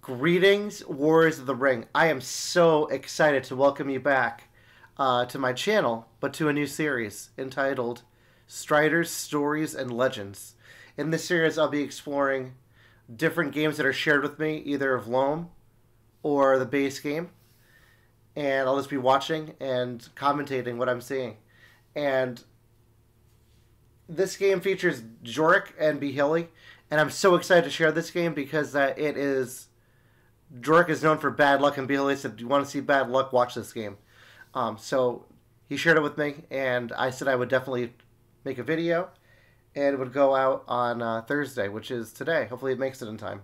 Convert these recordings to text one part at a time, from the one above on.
Greetings, Warriors of the Ring. I am so excited to welcome you back to my channel, but to a new series entitled Striders, Stories, and Legends. In this series, I'll be exploring different games that are shared with me, either of LoME or the base game, and I'll just be watching and commentating what I'm seeing. And this game features Jorik and Bihili, and I'm so excited to share this game because Jorik is known for bad luck, and Bihili said, "Do you want to see bad luck? Watch this game." So he shared it with me, and I said I would definitely make a video, and it would go out on Thursday, which is today. Hopefully it makes it in time.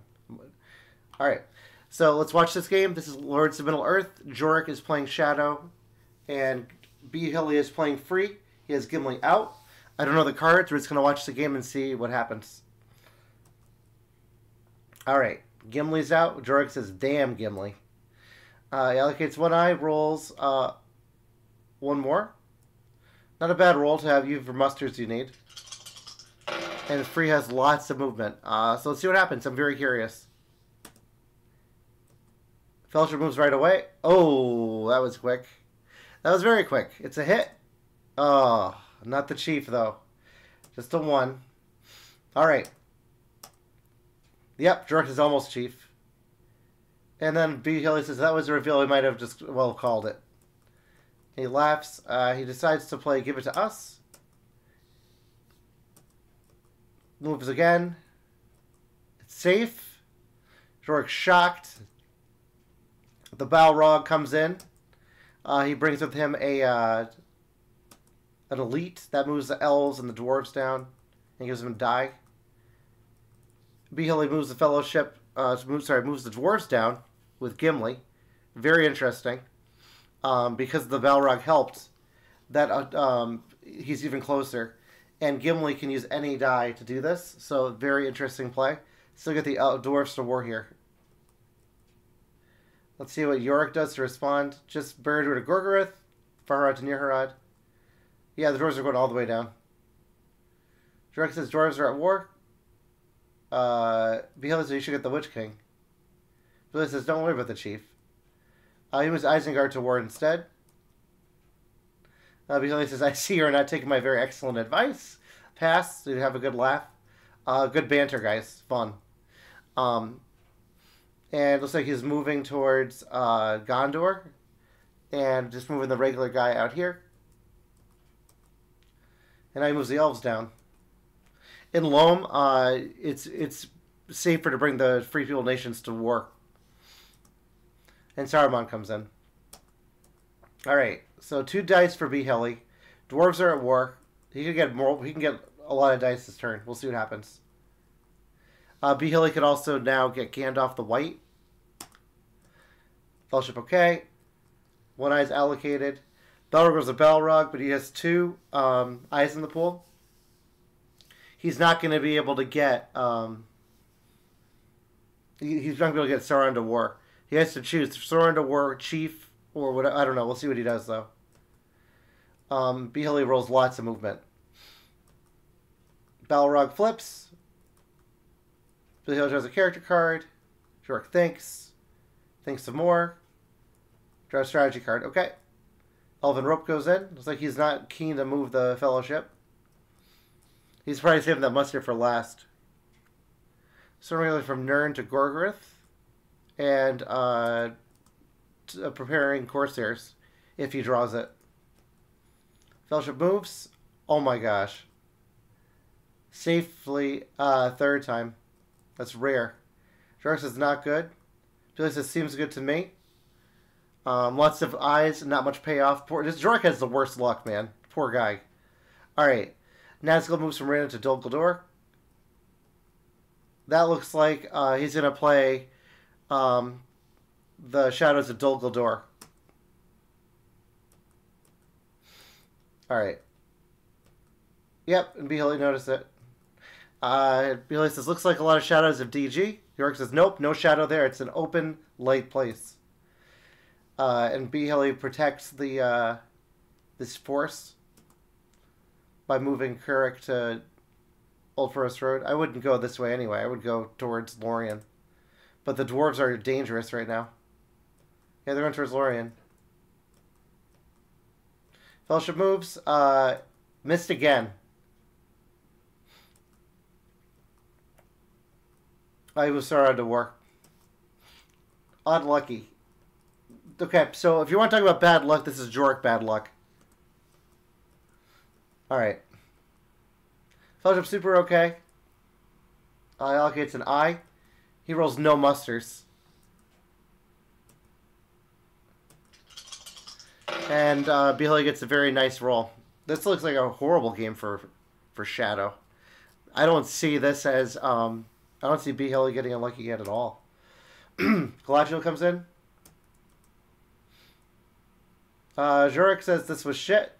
All right, so let's watch this game. This is Lords of Middle-earth. Jorik is playing Shadow, and Bihili is playing Free. He has Gimli out. I don't know the cards. We're just going to watch the game and see what happens. All right. Gimli's out. Jorik says, "Damn, Gimli." He allocates one eye, rolls one more. Not a bad roll to have you for musters you need. And Free has lots of movement. So let's see what happens. I'm very curious. Fellowship moves right away. Oh, that was quick. That was very quick. It's a hit. Oh, not the chief, though. Just a one. All right. Yep, Jorik is almost chief. And then Bihili says, "That was a reveal. We might have just, well, called it." He laughs. He decides to play Give It to Us. Moves again. It's safe. Jorik's shocked. The Balrog comes in. He brings with him an elite that moves the elves and the dwarves down and gives them a die. Bihili moves the fellowship, moves the dwarves down with Gimli. Very interesting. Because the Balrog helped, that he's even closer. And Gimli can use any die to do this, so very interesting play. Still get the dwarves to war here. Let's see what Jorik does to respond. Just Baradur to Gorgoroth, Farharad to Nirharad. Yeah, the dwarves are going all the way down. Jorik says dwarves are at war. Bihili says you should get the Witch King. Bihili says don't worry about the chief. He moves Isengard to war instead. Bihili says, "I see you're not taking my very excellent advice." Pass, so you have a good laugh. Good banter, guys. Fun. And it looks like he's moving towards Gondor. And just moving the regular guy out here. And now he moves the elves down. In LoME, it's safer to bring the Free People nations to war. And Saruman comes in. Alright, so 2 dice for Bihili. Dwarves are at war. He can get more. He can get a lot of dice this turn. We'll see what happens. Bihili could also now get Gandalf the White. Fellowship okay. One eye's allocated. Balrog goes a Balrog, but he has 2 eyes in the pool. He's not going to be able to get he's not going to be able to get Sauron to war. He has to choose Sauron to war, Chief, or what. I don't know. We'll see what he does though. Bihili rolls lots of movement. Balrog flips. Bihili draws a character card. Jorik thinks some more. Draw a strategy card. Okay. Elven Rope goes in. Looks like he's not keen to move the Fellowship. He's probably saving that mustard for last. So we're going from Nirn to Gorgoroth. And preparing Corsairs if he draws it. Fellowship moves. Oh my gosh. Safely 3rd time. That's rare. Jorik says not good. Bihili says seems good to me. Lots of eyes, not much payoff. Jorik has the worst luck, man. Poor guy. Alright. Nazgul moves from Random to Dol Guldur. That looks like he's going to play the Shadows of Dol Guldur. Alright. Yep, and Bihili noticed it. Bihili says, looks like a lot of shadows of DG. Jorik says, nope, no shadow there. It's an open, light place. And Bihili protects the this force by moving Kurik to Old Forest Road. I wouldn't go this way anyway. I would go towards Lorien. But the dwarves are dangerous right now. Yeah, they're going towards Lorien. Fellowship moves. Missed again. I was sorry to war. Unlucky. Okay, so if you want to talk about bad luck, this is Jork bad luck. Alright. Fellowship super okay. Allocates an I. He rolls no musters. And Bihali gets a very nice roll. This looks like a horrible game for Shadow. I don't see this as I don't see Bihali getting unlucky yet at all. Galaccio comes in. Zurich says this was shit.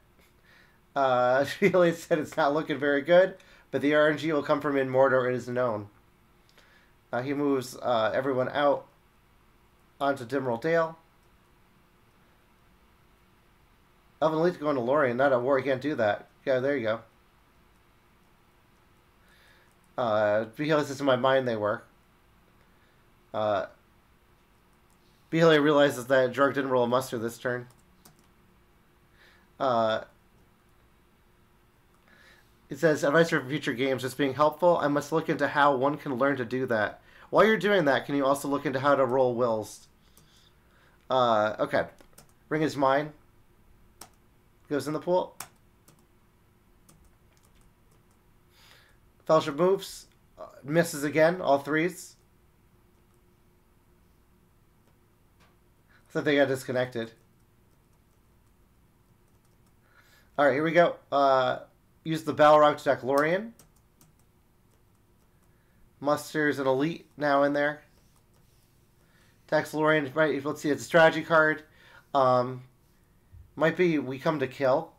Bihali said it's not looking very good, but the RNG will come from in Mordor, it is known. He moves everyone out onto Dimral Dale. Elven Elite's going to Lorien, not at war. He can't do that. Yeah, there you go. Bihali says in my mind they were. Bihali realizes that Jorg didn't roll a muster this turn. It says, advice for future games, just being helpful. I must look into how one can learn to do that. While you're doing that, can you also look into how to roll wills? Okay. Ring is mine. Goes in the pool. Fellowship moves. Misses again. All threes. I thought they got disconnected. Alright, here we go. Use the Balrog to attack Lorien. Musters an elite now in there. Attacks Lorien. Right, let's see, it's a strategy card. Might be we come to kill.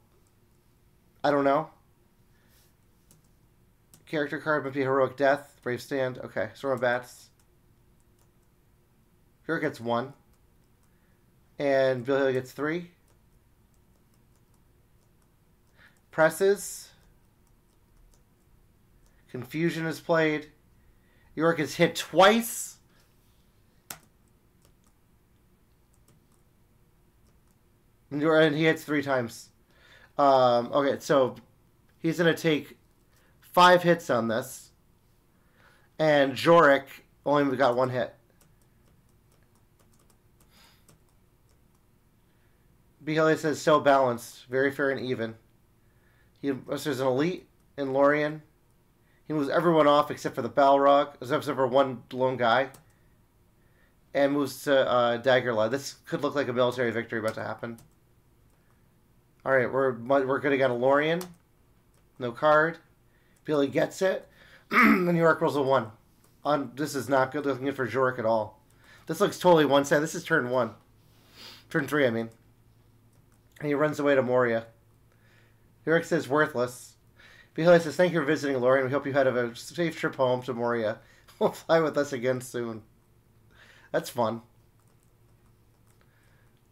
I don't know. Character card might be Heroic Death. Brave Stand. Okay, Storm of Bats. Here gets 1. And Billy gets 3. Presses. Confusion is played. York is hit twice. And he hits 3 times. Okay, so he's going to take 5 hits on this. And Jorik only got 1 hit. Bihali says, so balanced. Very fair and even. There's an elite in Lorien. He moves everyone off except for the Balrog, except for one lone guy. And moves to Daggerlad. This could look like a military victory about to happen. Alright, we're going to get a Lorien. No card. Billy gets it. And York rolls a 1. This is not good looking for Jorik at all. This looks totally one-sided. This is turn 1. Turn 3, I mean. And he runs away to Moria. York says, worthless. Bihali says, thank you for visiting, Lorien. We hope you had a safe trip home to Moria. We'll fly with us again soon. That's fun.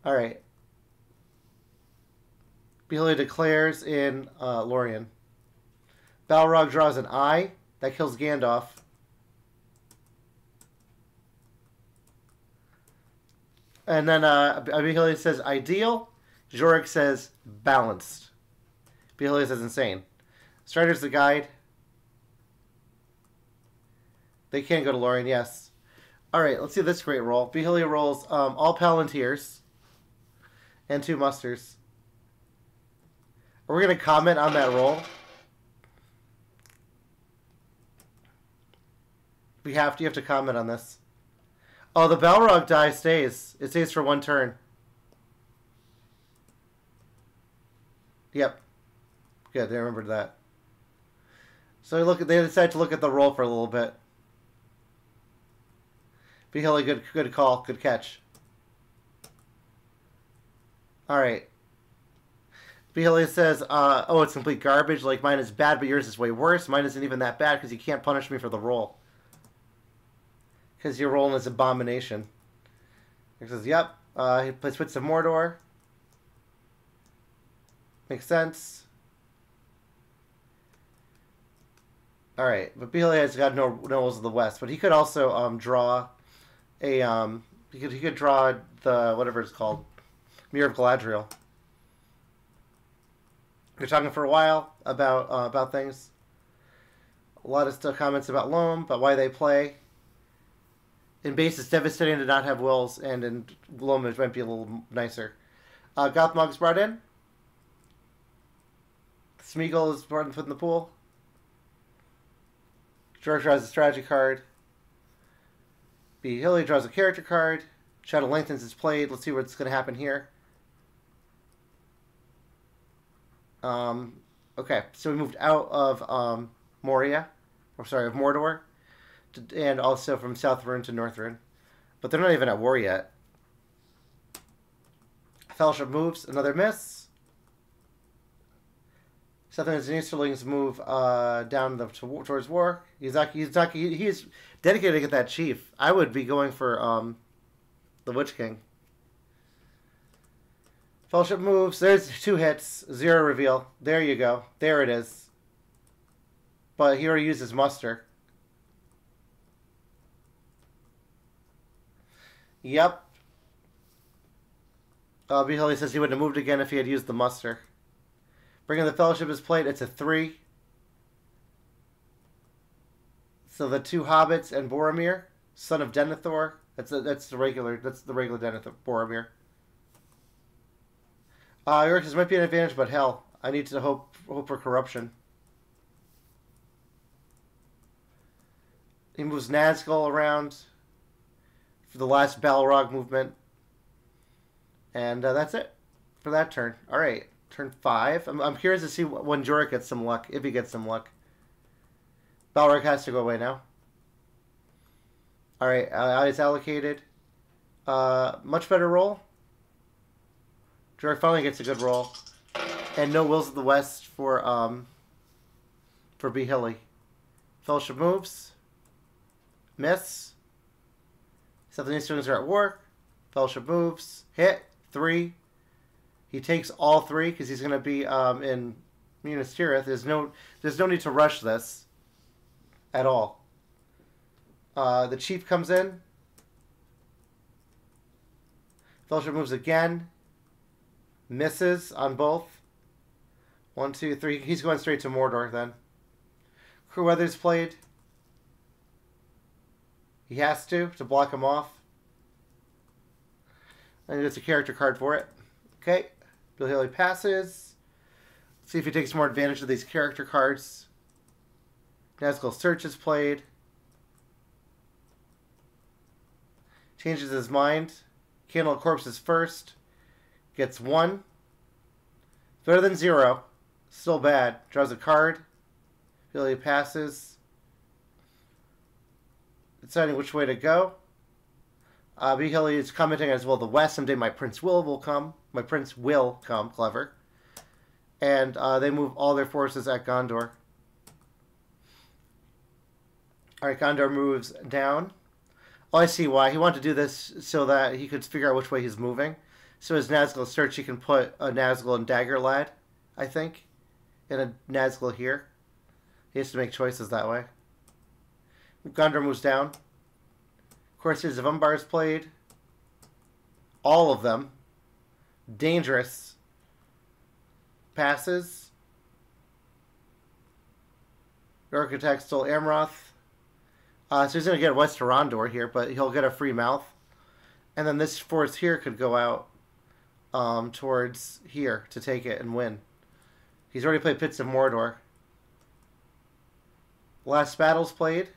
Alright. Bihali declares in Lorien. Balrog draws an eye. That kills Gandalf. And then Bihali says ideal. Jorik says balanced. Bihali says insane. Strider's the guide. They can go to Lorien, yes. Alright, let's see this great roll. Bihali rolls all Palantirs and 2 musters. Are we going to comment on that roll? You have to comment on this. Oh, the Balrog die stays. It stays for 1 turn. Yep. Good, they remembered that. So they decided to look at the roll for a little bit. Bihali, good call, good catch. Alright. Bihali says, oh, it's complete garbage. Like, mine is bad, but yours is way worse. Mine isn't even that bad because you can't punish me for the roll. Because you're rolling as abomination. He says, yep. He plays Wits of Mordor. Makes sense. Alright, but Bihali has got no Knowles of the West. But he could also draw a he could draw the whatever it's called, Mirror of Galadriel. We're talking for a while about things. A lot of still comments about LoME, about why they play. In base, it's devastating to not have wills, and in LoME, it might be a little nicer. Gothmog's brought in. Smeagol is put in the pool. George draws a strategy card. B. Hilly draws a character card. Shadow Lengthens is played. Let's see what's going to happen here. Okay, so we moved out of Moria, or sorry, of Mordor, and also from Southron to Northrend. But they're not even at war yet. Fellowship moves, another miss. Southern's and Easterlings move down towards war. He's dedicated to get that chief. I would be going for the Witch King. Fellowship moves. There's 2 hits. 0 reveal. There you go. There it is. But he already used his muster. Yep. Behaley says he wouldn't have moved again if he had used the muster. Bringing the Fellowship is played. It's a 3. So the 2 hobbits and Boromir, son of Denethor. That's the regular Denethor, Boromir. York, this might be an advantage, but hell, I need to hope for corruption. He moves Nazgul around for the last Balrog movement. And that's it for that turn. All right, turn 5. I'm curious to see when Jorah gets some luck, if he gets some luck. Balrog has to go away now. All right, it's allocated. Much better roll. Jorah finally gets a good roll. And no Wills of the West for B. Hilly. Fellowship moves. Miss. Southern Easterlings are at war. Fellowship moves. Hit. 3. He takes all 3 because he's going to be in Minas Tirith. There's no need to rush this at all. The chief comes in. Fellowship moves again. Misses on both. 1, 2, 3. He's going straight to Mordor then. Crew Weathers played. He has to block him off. And he gets a character card for it. Okay. Bill Haley passes. Let's see if he takes more advantage of these character cards. Nazgul Search is played. Changes his mind. Candle Corpse is first. Gets 1. Better than 0. Still bad. Draws a card. Billy passes. Deciding which way to go. B. Hilly is commenting as well. The West. Someday my prince will come. My prince will come. Clever. And they move all their forces at Gondor. Alright, Gondor moves down. Oh, I see why. He wanted to do this so that he could figure out which way he's moving. So as Nazgul Search, he can put a Nazgul and Dagger Lad, I think. And a Nazgul here. He has to make choices that way. Gondor moves down. Corsairs of Umbar is played. All of them. Dangerous. Passes. Architect stole Amroth. So he's going to get West Rondor here, but he'll get a free mouth. And then this force here could go out towards here to take it and win. He's already played Pits of Mordor. Last battle's played.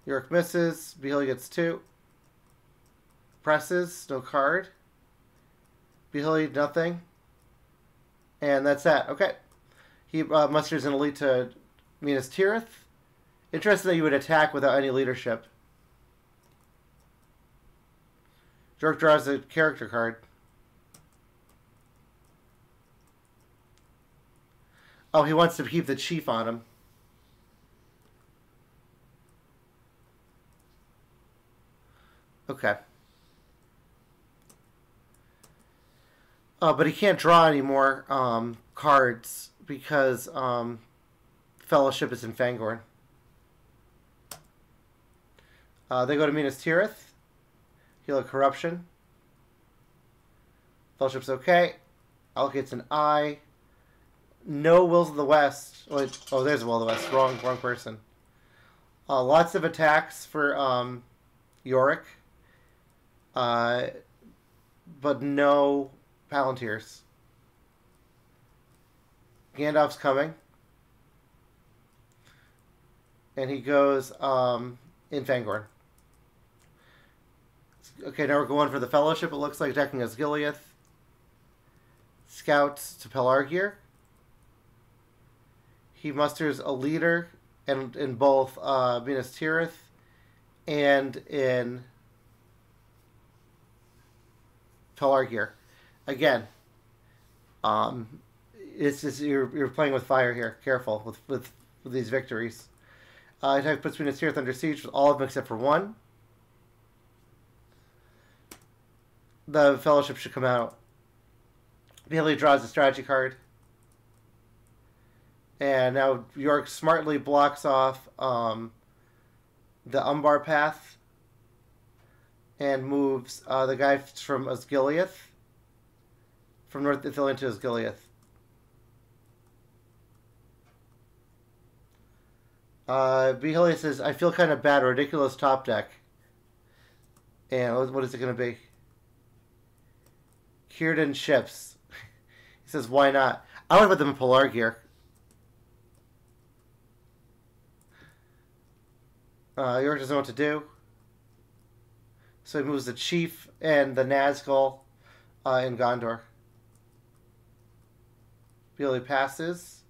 York misses. Behaley gets 2. Presses. No card. Behaley, nothing. And that's that. Okay. He musters an elite to Minas Tirith. Interesting that you would attack without any leadership. Jork draws a character card. Oh, he wants to keep the chief on him. Okay. But he can't draw any more cards because Fellowship is in Fangorn. They go to Minas Tirith. Heal a corruption. Fellowship's okay. Allocates an eye. No Wills of the West. Wait, oh, there's a Will of the West. Wrong person. Lots of attacks for Yorick. But no Palantirs. Gandalf's coming. And he goes in Fangorn. Okay, now we're going for the Fellowship. It looks like attacking Osgiliath. Scouts to Pelargir. He musters a leader in both Minas Tirith and in Pelargir. Again, it's just you're playing with fire here. Careful with these victories. Attack puts Minas Tirith under siege with all of them except for one. The Fellowship should come out. Bailey draws a strategy card. And now York smartly blocks off the Umbar path and moves the guy from Osgiliath, from North Ithilien to Osgiliath. Behelia says, I feel kind of bad, ridiculous top deck. And what is it going to be? Círdan ships. He says, why not? I would put them in Pelargir. York doesn't know what to do. So he moves the Chief and the Nazgul in Gondor. Behelia passes.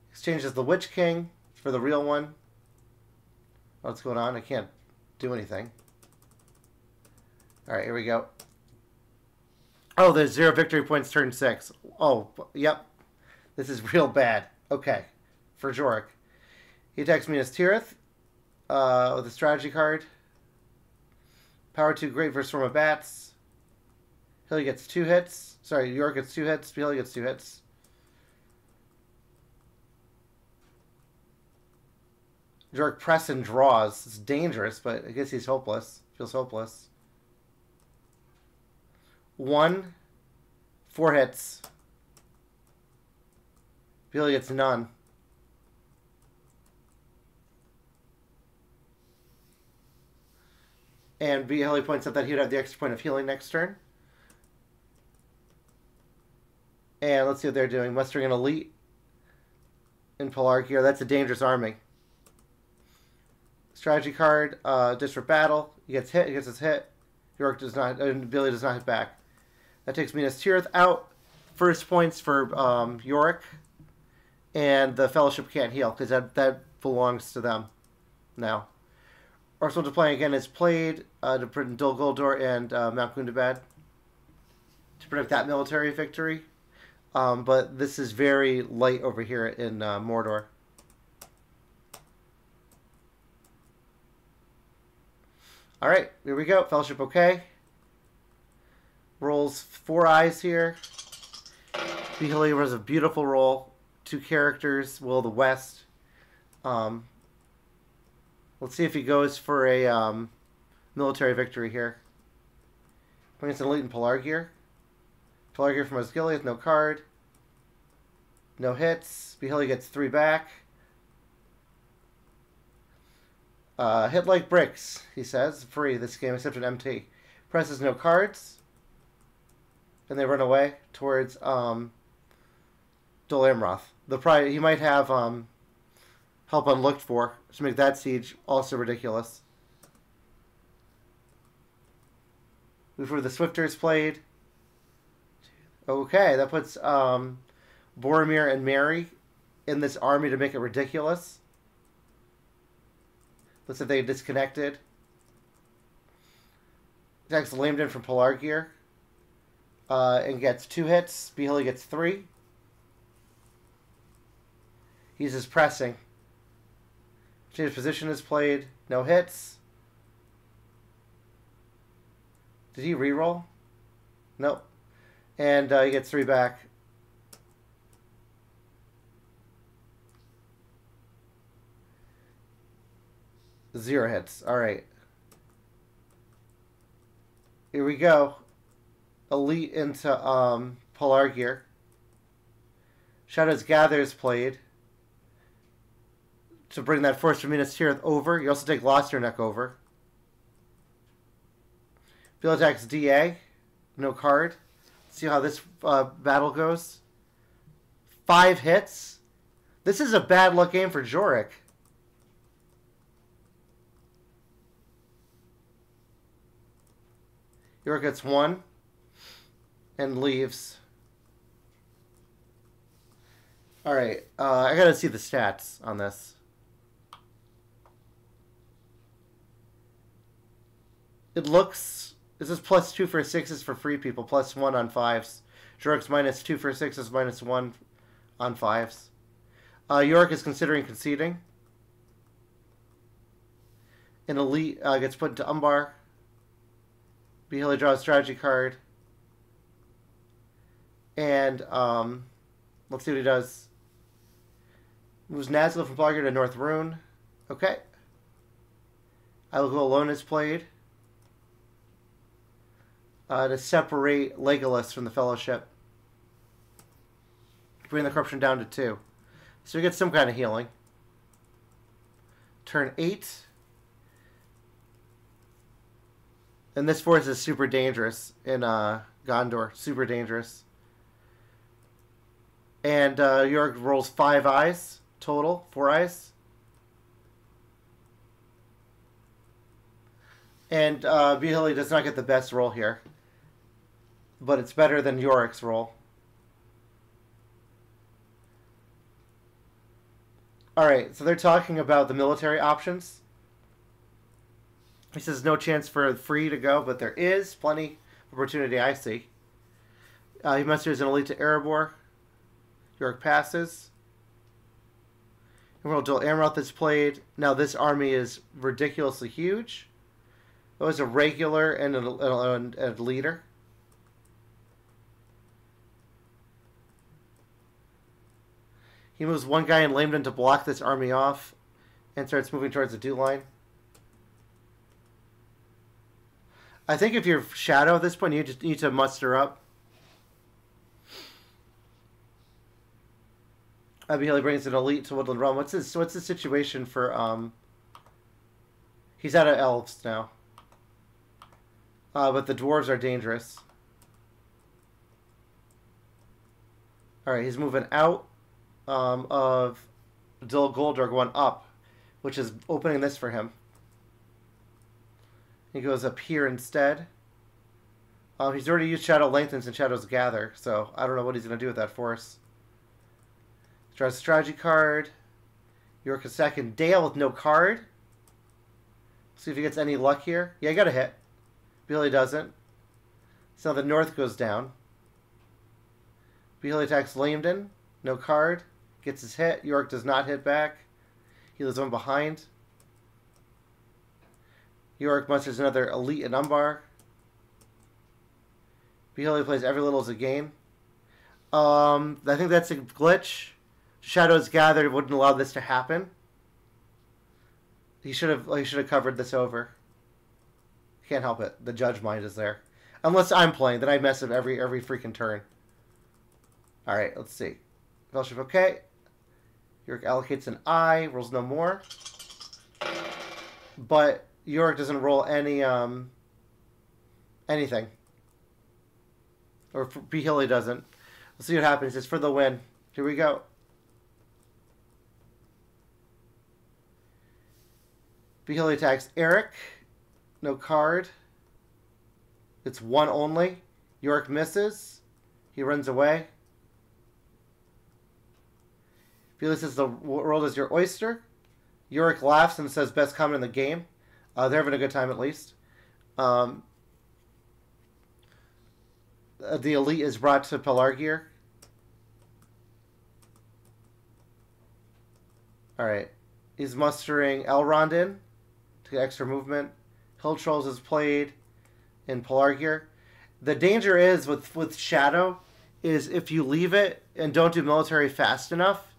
Exchanges the Witch King for the real one. What's going on? I can't do anything. Alright, here we go. Oh, there's 0 victory points turn 6. Oh, yep. This is real bad. Okay. For Jorek. He attacks Minas Tirith with a strategy card. Power 2 Great versus Swarm of Bats. Hilly gets 2 hits. Sorry, York gets 2 hits. Hilly gets 2 hits. Jorek press and draws. It's dangerous, but I guess he's hopeless. Feels hopeless. 1, 4 hits. Billy gets none. And Behelia points out that he would have the extra point of healing next turn. And let's see what they're doing. Mustering an elite in Pelargir. That's a dangerous army. Strategy card, disrupt battle. He gets hit. He gets his hit. York does not. Billy does not hit back. That takes Minas Tirith out. First points for Yorick. And the Fellowship can't heal because that belongs to them now. Arsenal to play again is played to print Dol Guldur and Mount Gundabad to protect that military victory. But this is very light over here in Mordor. Alright, here we go. Fellowship okay. Rolls 4 eyes here. Behelia has a beautiful roll. 2 characters. Will of the West. Let's see if he goes for a military victory here. Against an elite in Pelargir. Pelargir from Osgiliath, no card. No hits. Behelia gets 3 back. Hit like bricks, he says. Free this game except an MT. Presses no cards. And they run away towards Dol Amroth. He might have help unlooked for to make that siege also ridiculous. Before the Swifters played. Okay, that puts Boromir and Merry in this army to make it ridiculous. Looks like they disconnected. Attacks Lamden from Pelargir. And gets 2 hits. Behelia gets 3. He's just pressing. Change position is played. No hits. Did he reroll? Nope. And he gets 3 back. 0 hits. Alright. Here we go. Elite into Pelargir. Shadow's Gather is played to bring that Force from Minas Tirith over. You also take Losterneck over. Field attacks DA. No card. Let's see how this battle goes. 5 hits. This is a bad luck game for Jorik. Jorik gets 1 and leaves. Alright, I gotta see the stats on this. It looks... This is +2 for 6s for free people, +1 on 5s. Jorik's -2 for 6s, -1 on 5s. Jorik is considering conceding. An Elite gets put into Umbar. Bihili draws a strategy card. And let's see what he does. Moves Nazgul from Pelargir to North Rune. Okay. I Will Go Alone is played. To separate Legolas from the Fellowship. Bring the corruption down to 2. So we get some kind of healing. Turn 8. And this force is super dangerous in Gondor. Super dangerous. And Jorik rolls 5 eyes total. 4 eyes. And Bihili does not get the best roll here. But it's better than Jorik's roll. Alright, so they're talking about the military options. He says no chance for free to go, but there is plenty of opportunity, I see. He musters an Elite to Erebor. Jorik passes. Emerald Duel Amaranth is played. Now this army is ridiculously huge. It was a regular and a leader. He moves one guy in Lamedan to block this army off and starts moving towards the dew line. I think if you're Shadow at this point, you just need to muster up. Bihili brings an Elite to Woodland Realm. What's the situation for he's out of elves now. But the dwarves are dangerous. Alright, he's moving out of Dol Guldur, going up, which is opening this for him. He goes up here instead. He's already used Shadow Lengthens and Shadows Gather, so I don't know what he's going to do with that force. Draws a strategy card. Jorik a second. Dale with no card. See if he gets any luck here. Yeah, he got a hit. Bihili doesn't. So the north goes down. Bihili attacks Lamedan. No card. Gets his hit. Jorik does not hit back. He leaves one behind. Jorik musters another Elite in Umbar. Bihili plays every little as a game. I think that's a glitch. Shadows Gather wouldn't allow this to happen. He should have covered this over. Can't help it. The judge mind is there. Unless I'm playing, then I mess up every freaking turn. Alright, let's see. Fellowship okay. Jorik allocates an eye, rolls no more. But Jorik doesn't roll any anything. Or Bihili doesn't. Let's see what happens. It's for the win. Here we go. Bihili attacks Eric. No card. It's 1 only. Jorik misses. He runs away. Bihili says the world is your oyster. Jorik laughs and says best comment in the game. They're having a good time at least. The Elite is brought to Pelargir. Alright. He's mustering Elrond in to get extra movement. Hill Trolls is played in Pelargir. The danger is with Shadow is if you leave it and don't do military fast enough,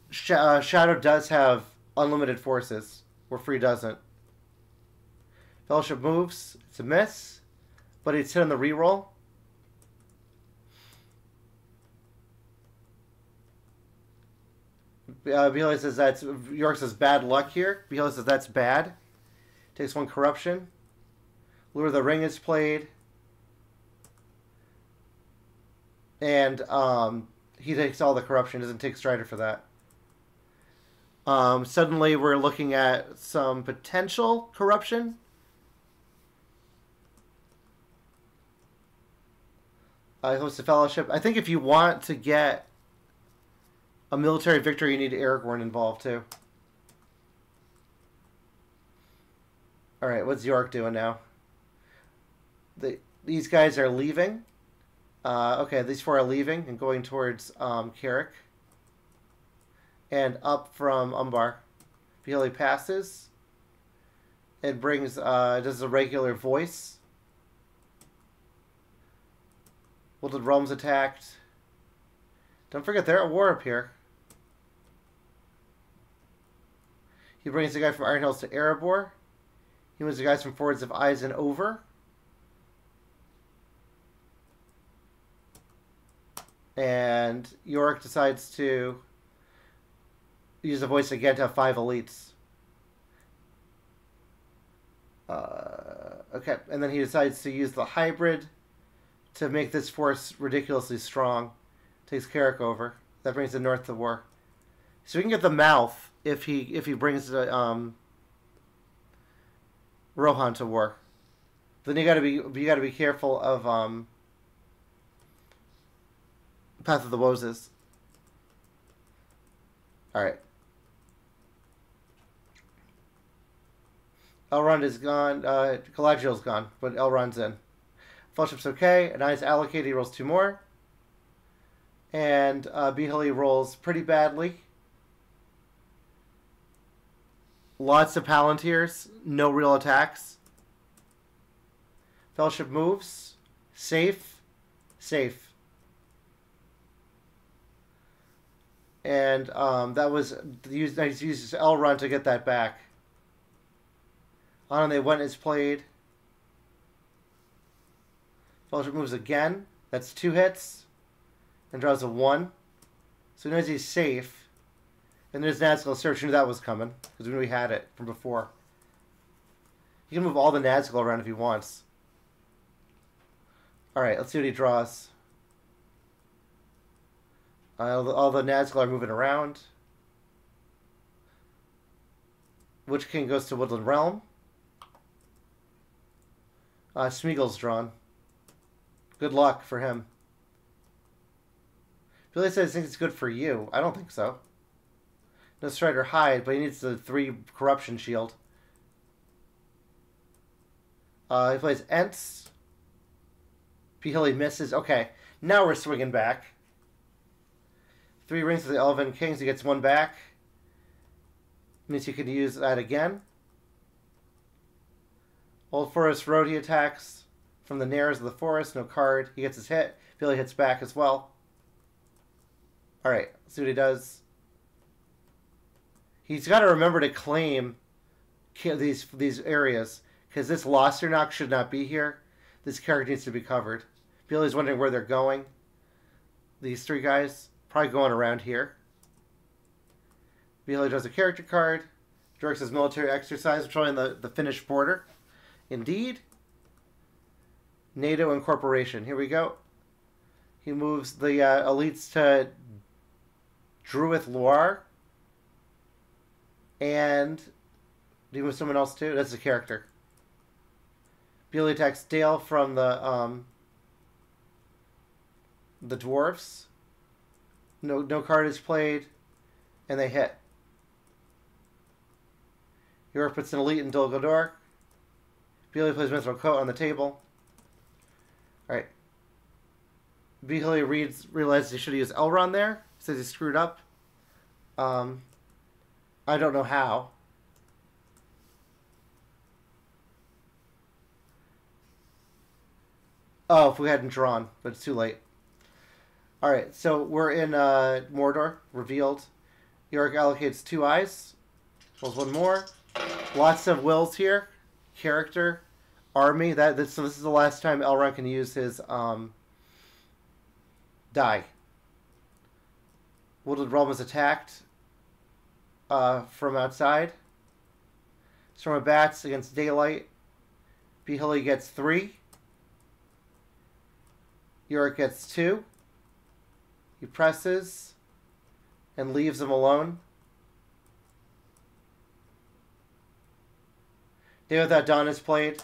Shadow does have unlimited forces. where free doesn't. Fellowship moves. It's a miss, but it's hit on the reroll. Behaley says that's York says bad luck here. Behaley says that's bad. Takes 1 corruption. Lure of the Ring is played. And he takes all the corruption, doesn't take Strider for that. Suddenly we're looking at some potential corruption. Host of Fellowship. I think if you want to get a military victory, you need Aragorn involved too. Alright, what's York doing now? These guys are leaving. Okay, these 4 are leaving and going towards Carrick. And up from Umbar. Behaley passes. It brings, does a regular voice. Woodland Realms attacked. Don't forget, they're at war up here. He brings the guy from Iron Hills to Erebor. He moves the guys from Fords of Eisen over. And York decides to use the voice again to have 5 elites. Okay, and then he decides to use the hybrid to make this force ridiculously strong. Takes Carrick over. That brings the North to war. So we can get the mouth if he brings the Rohan to war. Then you gotta be careful of Path of the Woses. Alright. Elrond is gone. Galadriel's gone, but Elrond's in. Fellowship's okay. Anai's allocated. He rolls 2 more. And Behaley rolls pretty badly. Lots of Palantirs. No real attacks. Fellowship moves. Safe. Safe. And that was used Elrond to get that back. On they went is played. Fellowship moves again. That's 2 hits. And draws a 1. So he knows he's safe. And there's Nazgul Search. Knew that was coming. Because we knew we had it from before. He can move all the Nazgul around if he wants. Alright, let's see what he draws. All the Nazgul are moving around. Witch King goes to Woodland Realm. Smeagol's drawn. Good luck for him. Billy says he thinks it's good for you. I don't think so. No Strider hide, but he needs the 3 corruption shield. He plays Ents. Behaley misses. Okay, now we're swinging back. 3 rings to the Elven Kings. He gets 1 back. Means he can use that again. Old Forest Road, he attacks from the Nares of the Forest. No card. He gets his hit. Behaley hits back as well. Alright, let's see what he does. He's got to remember to claim these areas. Because this Losternock should not be here. This character needs to be covered. Behaley's wondering where they're going. These 3 guys. Probably going around here. Behaley draws a character card. Dirk says military exercise patrolling the Finnish border. Indeed. NATO incorporation. Here we go. He moves the elites to Druith Loire. And do you move someone else too? That's a character. Behaley attacks Dale from the dwarves. No card is played, and they hit. York puts an elite in Dol Guldur. Behaley plays Mithril Coat on the table. Alright. Behaley realizes he should have used Elrond there. He says he screwed up. I don't know how. Oh, if we hadn't drawn, but it's too late. Alright, so we're in Mordor, revealed. York allocates 2 eyes. Rolls 1 more. Lots of wills here. Character, army. So this is the last time Elrond can use his die. Woodland Realm is attacked from outside. Storm of Bats against Daylight. Behilly gets 3. Yorick gets 2. He presses and leaves him alone. Day Without Dawn is played.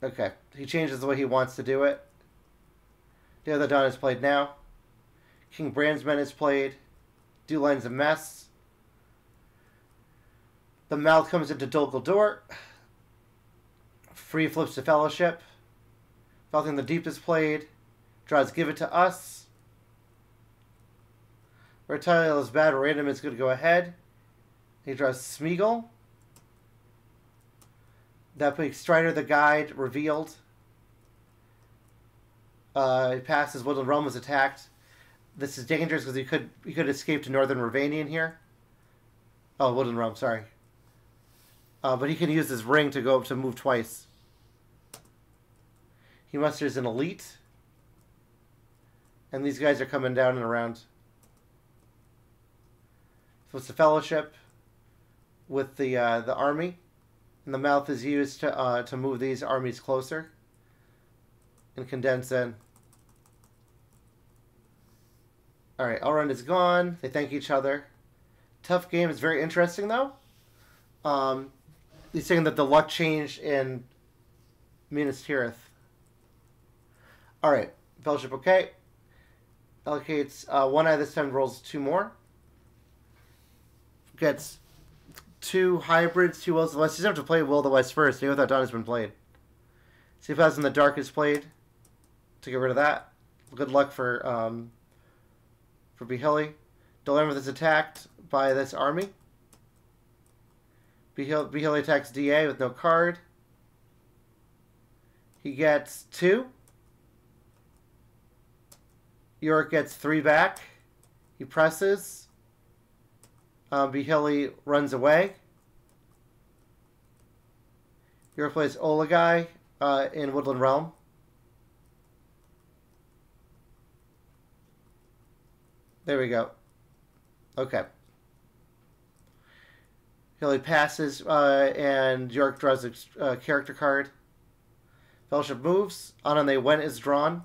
Okay, he changes the way he wants to do it. Day Without Dawn is played now. King Brandsman is played. Dewline's a mess. The Mouth comes into Dol Guldur. Free flips to Fellowship. Falcon the Deep is played. Draws Give It to Us. Retitle is bad. Random is going to go ahead. He draws Smeagol. That makes Strider the Guide revealed. He passes. Woodland Realm is attacked. This is dangerous because he could escape to Northern Ravanian here. Oh, Woodland Realm, sorry. But he can use his ring to move twice. He musters an elite. And these guys are coming down and around. So it's a Fellowship with the army. And the Mouth is used to move these armies closer. And condense in. Alright, Elrond is gone. They thank each other. Tough game. It's very interesting, though. He's saying that the luck changed in Minas Tirith. Alright, Fellowship okay. Allocates 1 eye this time, rolls 2 more. Gets 2 hybrids, 2 Wills of the West. He doesn't have to play Will of the West first. Day Without Dawn has been played. See if House in the Dark is played to get rid of that. Good luck for Behilly. Dol is attacked by this army. Behilly attacks DA with no card. He gets 2. Yorick gets 3 back. He presses. Behilly runs away. Yorick plays Olagai in Woodland Realm. There we go. Okay. Hilly passes, and York draws a character card. Fellowship moves. On and They Went is drawn.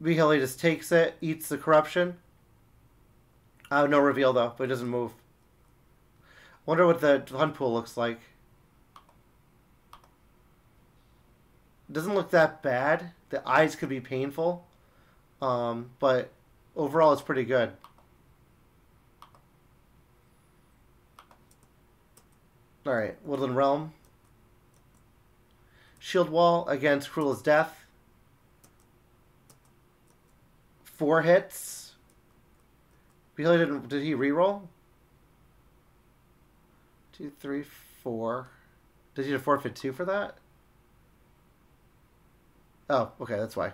Behilly just takes it, eats the corruption. No reveal, though, but it doesn't move. Wonder what the hunt pool looks like. Doesn't look that bad. The eyes could be painful. But overall it's pretty good. Alright, Woodland Realm. Shield Wall against Cruel as Death. 4 hits. Did he reroll? 2, 3, 4. Did he forfeit 2 for that? Oh, okay, that's why.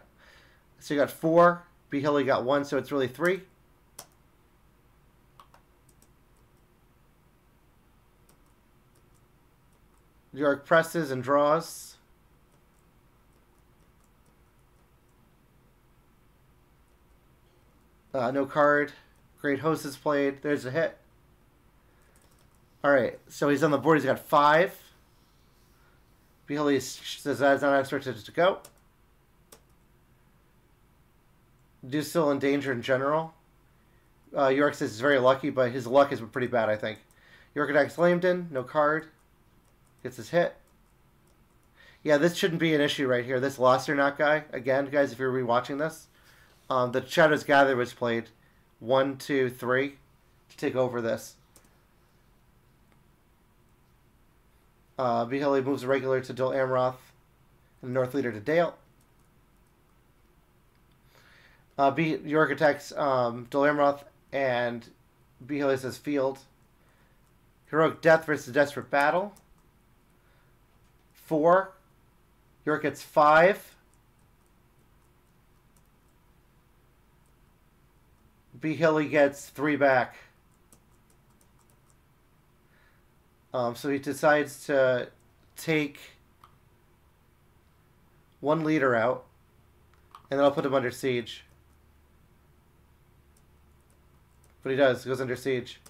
So you got 4. Behilly got 1, so it's really 3. York presses and draws. No card. Great Host is played. There's a hit. Alright, so he's on the board. He's got 5. Behilly says that's not expected to go. Do still in danger in general. York says he's very lucky, but his luck is pretty bad, I think. York attacks Lambden. No card. Gets his hit. Yeah, this shouldn't be an issue right here. This Lost or Not guy. Again, guys, if you're rewatching this. The Shadows Gather was played 1, 2, 3 to take over this. Behilly moves a regular to Dol Amroth and North Leader to Dale. York attacks Dol Amroth and Behilly says Field. Heroic Death versus Desperate Battle. 4. York gets 5. B. Hilly gets 3 back. So he decides to take 1 leader out, and then I'll put him under siege. But he does. He goes under siege.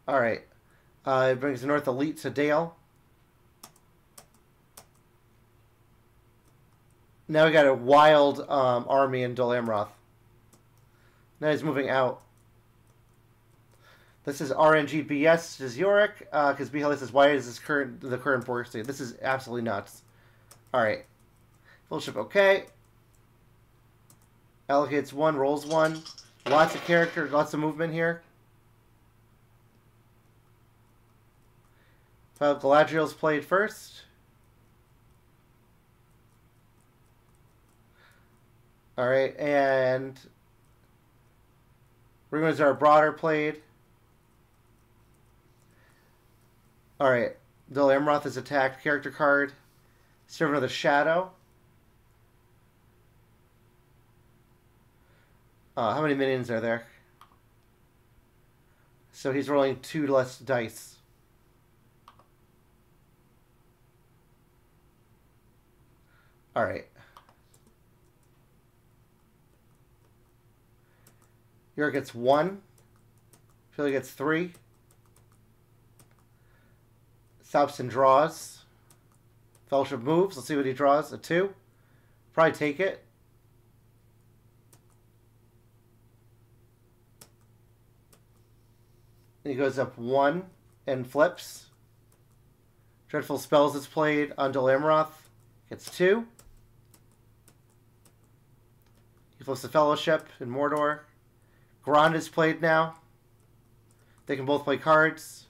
Alright. It brings the North Elite to Dale. Now we got a wild army in Dol Amroth. Now he's moving out. This is RNG BS to Yorick, because Bihali says, why is this the current border state? This is absolutely nuts. Alright. Fellowship okay. Allocates 1, rolls 1. Lots of character, lots of movement here. Galadriel's played first. Alright, and Rumors Are Broader played. Alright, Dol Amroth is attacked. Character card. Servant of the Shadow. How many minions are there? So he's rolling 2 less dice. Alright. Yorick gets 1. Philly gets 3. Stops and draws. Fellowship moves. Let's see what he draws. A 2. Probably take it. He goes up 1 and flips. Dreadful Spells is played on Dol Amroth. Gets 2. He flips the Fellowship in Mordor. Grond is played now. They can both play cards.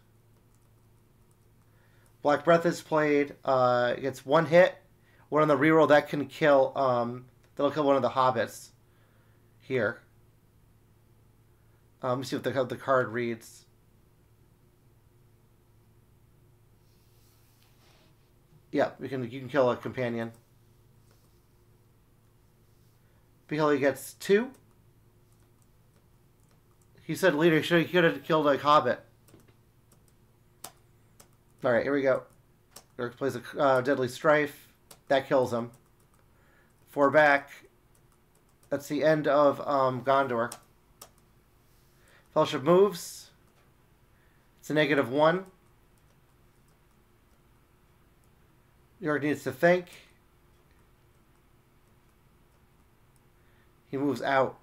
Black Breath is played. Gets 1 hit. 1 on the reroll. That can kill. That'll kill one of the hobbits. Here. Let me see what the card reads. Yeah, you can kill a companion. Behelly gets 2. He said leader. He could have killed a hobbit. Alright, here we go. Eric plays a Deadly Strife. That kills him. 4 back. That's the end of Gondor. Fellowship moves. It's a -1. York needs to think. He moves out.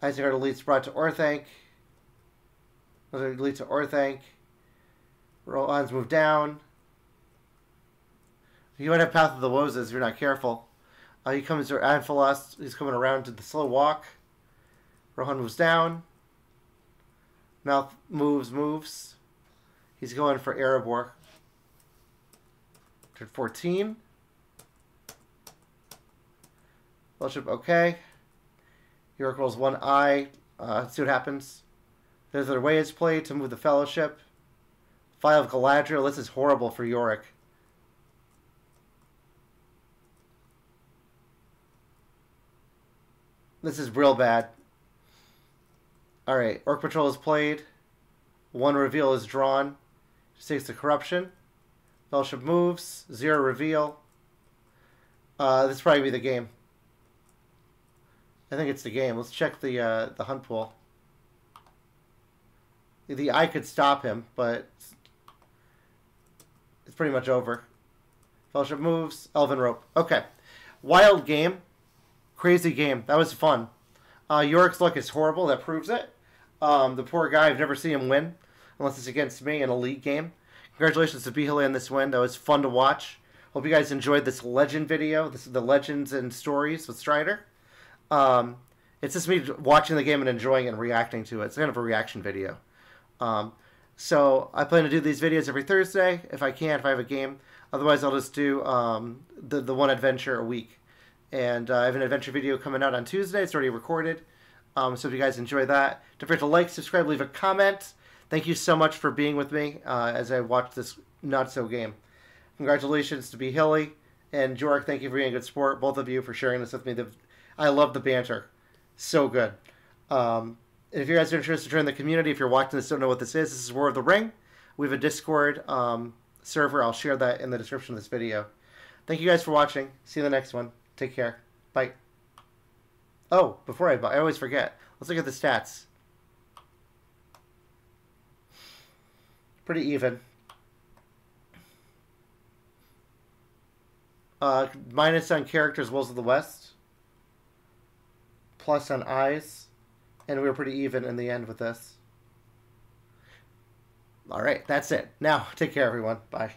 Isengard elites brought to Orthanc. Another elite to Orthanc. Rohan's moved down. You might have Path of the Wozes if you're not careful. He comes to Anphalos. He's coming around to the slow walk. Rohan moves down. Mouth moves. He's going for Erebor. Turn 14. Fellowship okay. Yorick rolls 1 eye. Let's see what happens. There's their way is played to move the Fellowship. File of Galadriel. This is horrible for Yorick. This is real bad. Alright, Orc Patrol is played. 1 reveal is drawn. Just takes the corruption. Fellowship moves. 0 reveal. This will probably be the game. I think it's the game. Let's check the hunt pool. The eye could stop him, but it's pretty much over. Fellowship moves. Elven Rope. Okay. Wild game. Crazy game. That was fun. Yorick's luck is horrible. That proves it. The poor guy, I've never seen him win. Unless it's against me in a league game. Congratulations to Bihali on this win. That was fun to watch. Hope you guys enjoyed this legend video. This is the Legends and Stories with Strider. It's just me watching the game and enjoying it and reacting to it. It's kind of a reaction video. So I plan to do these videos every Thursday if I can, if I have a game. Otherwise, I'll just do the one adventure a week. And I have an adventure video coming out on Tuesday. It's already recorded. So if you guys enjoy that, don't forget to like, subscribe, leave a comment. Thank you so much for being with me as I watch this not-so game. Congratulations to Bihali, And Jork, thank you for being a good sport. Both of you for sharing this with me. I love the banter. So good. And if you guys are interested to join the community, if you're watching this, don't know what this is War of the Ring. We have a Discord server. I'll share that in the description of this video. Thank you guys for watching. See you in the next one. Take care. Bye. Oh, before I always forget. Let's look at the stats. Pretty even. Minus on characters, Wolves of the West. Plus on eyes. And we were pretty even in the end with this. All right, that's it. Now, take care, everyone. Bye.